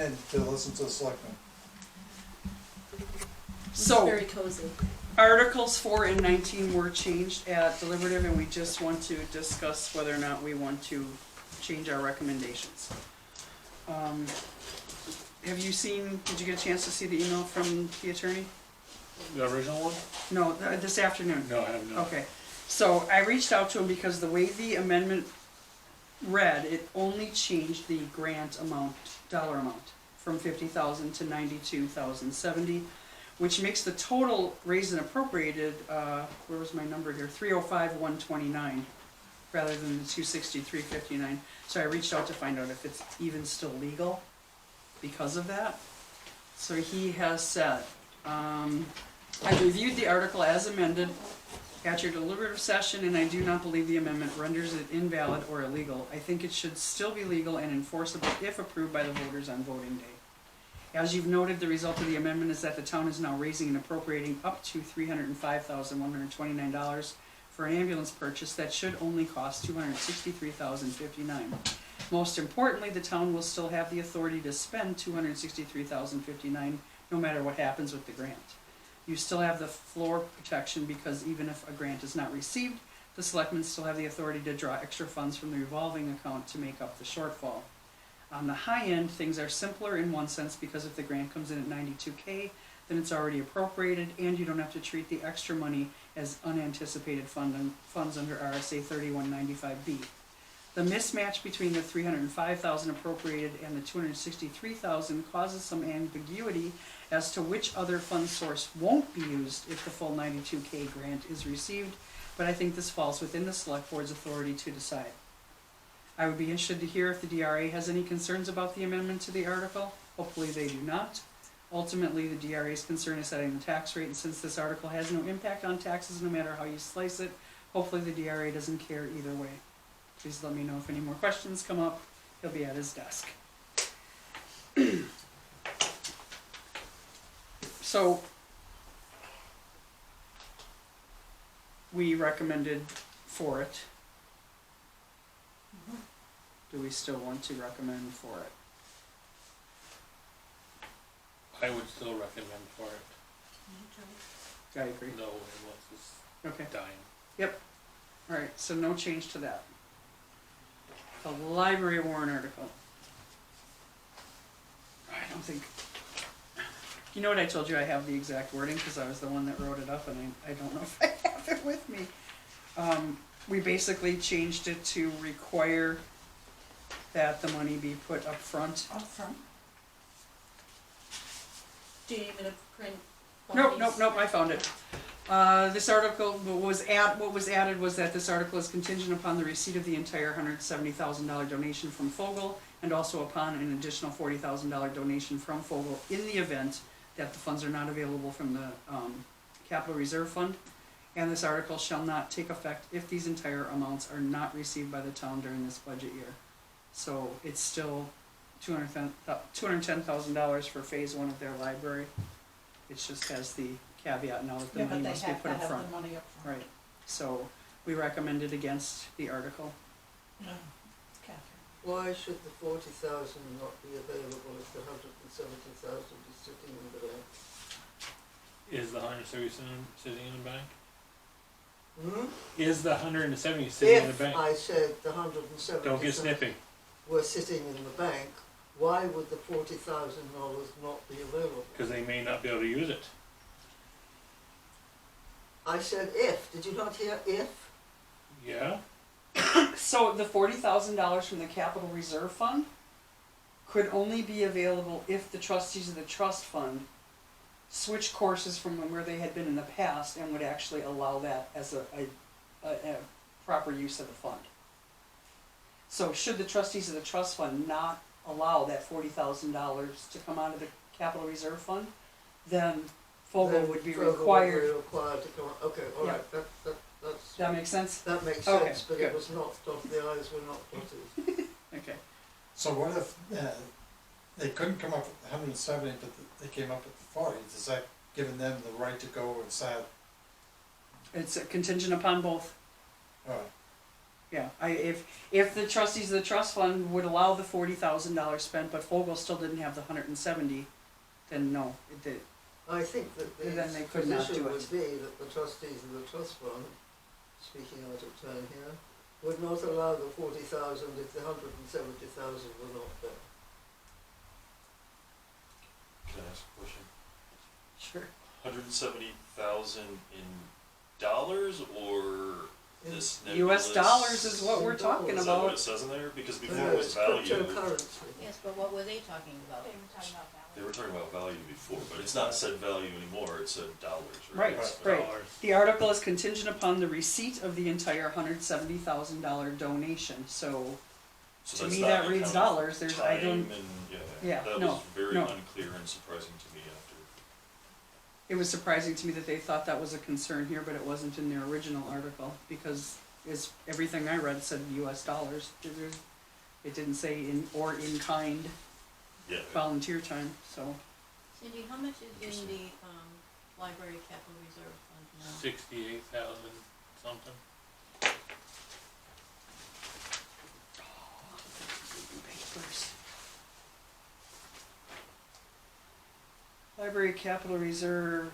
and to listen to the selectmen. So, Very cozy. Articles 4 and 19 were changed at deliberative, and we just want to discuss whether or not we want to change our recommendations. Have you seen, did you get a chance to see the email from the attorney? The original one? No, this afternoon. No, I have not. Okay, so I reached out to him because the way the amendment read, it only changed the grant amount, dollar amount, from 50,000 to 92,070, which makes the total raised and appropriated, where was my number here, 305,129, rather than the 263,59. So I reached out to find out if it's even still legal because of that. So he has said, I reviewed the article as amended at your deliberative session, and I do not believe the amendment renders it invalid or illegal. I think it should still be legal and enforceable if approved by the voters on voting day. As you've noted, the result of the amendment is that the town is now raising and appropriating up to $305,129 for an ambulance purchase that should only cost $263,059. Most importantly, the town will still have the authority to spend $263,059 no matter what happens with the grant. You still have the floor protection because even if a grant is not received, the selectmen still have the authority to draw extra funds from the revolving account to make up the shortfall. On the high end, things are simpler in one sense because if the grant comes in at $92K, then it's already appropriated and you don't have to treat the extra money as unanticipated funds under RSA 3195B. The mismatch between the $305,000 appropriated and the $263,000 causes some ambiguity as to which other fund source won't be used if the full 92K grant is received, but I think this falls within the select board's authority to decide. I would be interested to hear if the DRA has any concerns about the amendment to the article. Hopefully they do not. Ultimately, the DRA's concern is setting the tax rate, and since this article has no impact on taxes no matter how you slice it, hopefully the DRA doesn't care either way. Please let me know if any more questions come up. He'll be at his desk. So, we recommended for it. Do we still want to recommend for it? I would still recommend for it. I agree. No, unless it's Okay. dying. Alright, so no change to that. The library warrant article. I don't think... You know what I told you? I have the exact wording because I was the one that wrote it up and I don't know if I have it with me. We basically changed it to require that the money be put up front. Up front. Do you need me to print? Nope, I found it. This article, what was added was that this article is contingent upon the receipt of the entire $170,000 donation from Fogel and also upon an additional $40,000 donation from Fogel in the event that the funds are not available from the Capital Reserve Fund. And this article shall not take effect if these entire amounts are not received by the town during this budget year. So it's still $210,000 for phase one of their library. It just has the caveat now that the money must be put up front. The money up front. Right, so we recommended against the article. Catherine. Why should the 40,000 not be available if the 170,000 is sitting in the bank? Is the 170 sitting in the bank? Hmm? Is the 170 sitting in the If bank? I said the 170,000 Don't get snippy. were sitting in the bank, why would the $40,000 not be available? Because they may not be able to use it. I said if. Did you not hear if? Yeah? So the $40,000 from the Capital Reserve Fund could only be available if the trustees of the trust fund switch courses from where they had been in the past and would actually allow that as a proper use of the fund. So should the trustees of the trust fund not allow that $40,000 to come out of the Capital Reserve Fund, then Fogel Then would be Fogel required. Would be required to come on. Okay, all right. Does that make sense? That makes Okay, sense, but good. it was not dotted. The I's were not dotted. Okay. So what if they couldn't come up with 170, but they came up with 40? Is that giving them the right to go and say, It's a contingent upon both. all right, Yeah, if the trustees of the trust fund would allow the $40,000 spent, but Fogel still didn't have the 170, then no, it did. I think that the Then they could not position do it. would be that the trustees of the trust fund, speaking out of turn here, would not allow the 40,000 if the 170,000 were not there. Can I ask a question? Sure. $170,000 in dollars or this US nebulous? dollars is what we're In talking dollars. Is that what about. it says in there? Because before No, it was it's value. cryptocurrency. Yes, but what were they talking about? They were talking about value before, but it's not said value anymore, it said dollars, Right, right? right. Dollars. The article is contingent upon the receipt of the entire $170,000 donation, so So to that's me not that an reads account of dollars, there's, I time don't, and, Yeah, that no, was very no. unclear and surprising to me after. it was surprising to me that they thought that was a concern here, but it wasn't in their original article, because everything I read said US dollars. It didn't say in kind Yeah, volunteer time, so. Cindy, how much is in the, library capital reserve fund now? 68,000 something. Library capital reserve,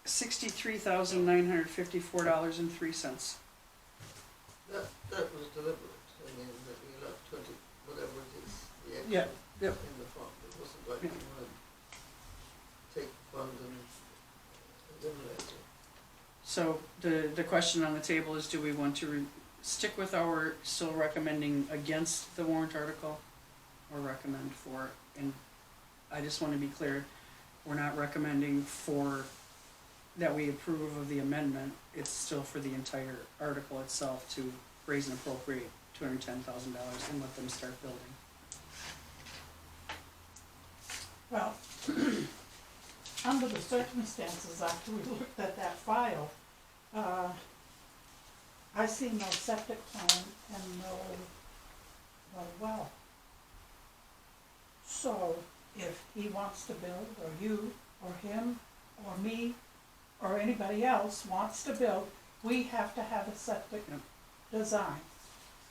$63,954.03. That was deliberate. I mean, that we left 20, whatever it is, the extra Yeah, yep. in the fund. It wasn't like Yeah. we would take the fund and eliminate it. So the question on the table is, do we want to stick with our still recommending against the warrant article or recommend for? And I just want to be clear, we're not recommending for, that we approve of the amendment. It's still for the entire article itself to raise and appropriate $210,000 and let them start building. Well, under the circumstances after we looked at that file, I see no septic plan and no well. So if he wants to build, or you, or him, or me, or anybody else wants to build, we have to have a septic Yep. design.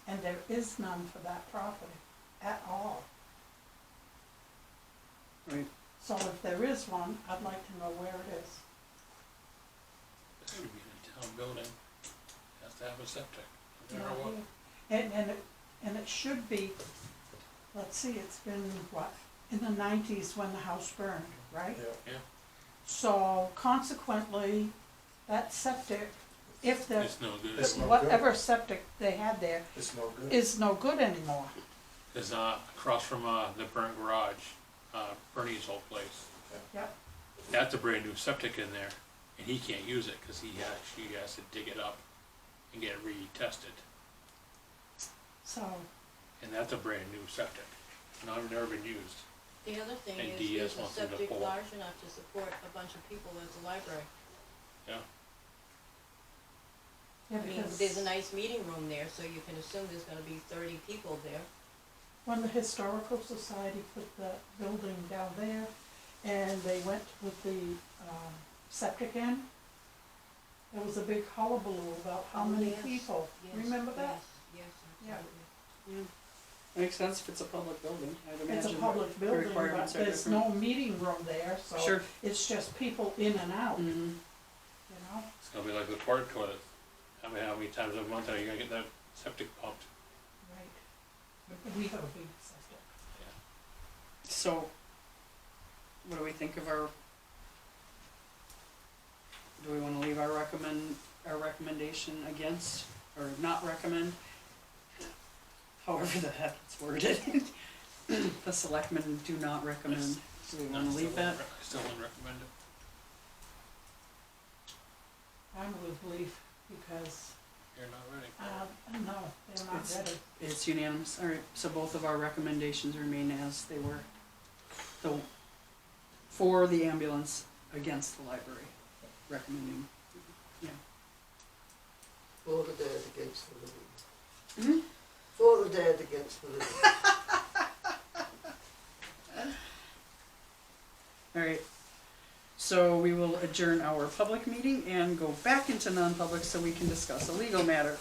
And there is none for that property at all. Right. So if there is one, I'd like to know where it is. It should be in a town building. Has to have a septic. No matter Not what. here. And it should be, let's see, it's been what, in the 90s when the house burned, right? Yeah. So consequently, that septic, if the, It's no good. It's no good. whatever septic they had there It's no good. is no good anymore. It's across from the burnt garage, Bernie's old place. Yep. That's a brand new septic in there, and he can't use it because he actually has to dig it up and get it retested. So, And that's a brand new septic, never been used. The other thing And is DS the wants them to septic pull. large enough to support a bunch of people as a library? Yeah. yeah, I mean, because there's a nice meeting room there, so you can assume there's gonna be 30 people there. when the Historical Society put the building down there, and they went with the septic in, there was a big hullabaloo about how Oh, many yes, people. Yes, Remember that? Yes, Yeah. absolutely. Makes sense if it's a public building, I'd imagine. It's a public the building, but requirements are there's different. no meeting room there, so Sure. it's just people in and out, you Mhm. know? It's gonna be like the porta toilet. How many times a month are you gonna get that septic pumped? Right. But we have a big septic. So, what do we think of our, do we wanna leave our recommendation against, or not recommend? However the heck it's worded. The selectmen do not recommend, do we wanna leave that? I still wouldn't recommend it. I'm with leaf because, You're not ready. no, they're not It's- ready. It's unanimous, alright, so both of our recommendations remain as they were. So, for the ambulance, against the library, recommending, yeah. For the dead against the living. Mhm. For the dead against the living. Alright, so we will adjourn our public meeting and go back into non-public so we can discuss a legal matter.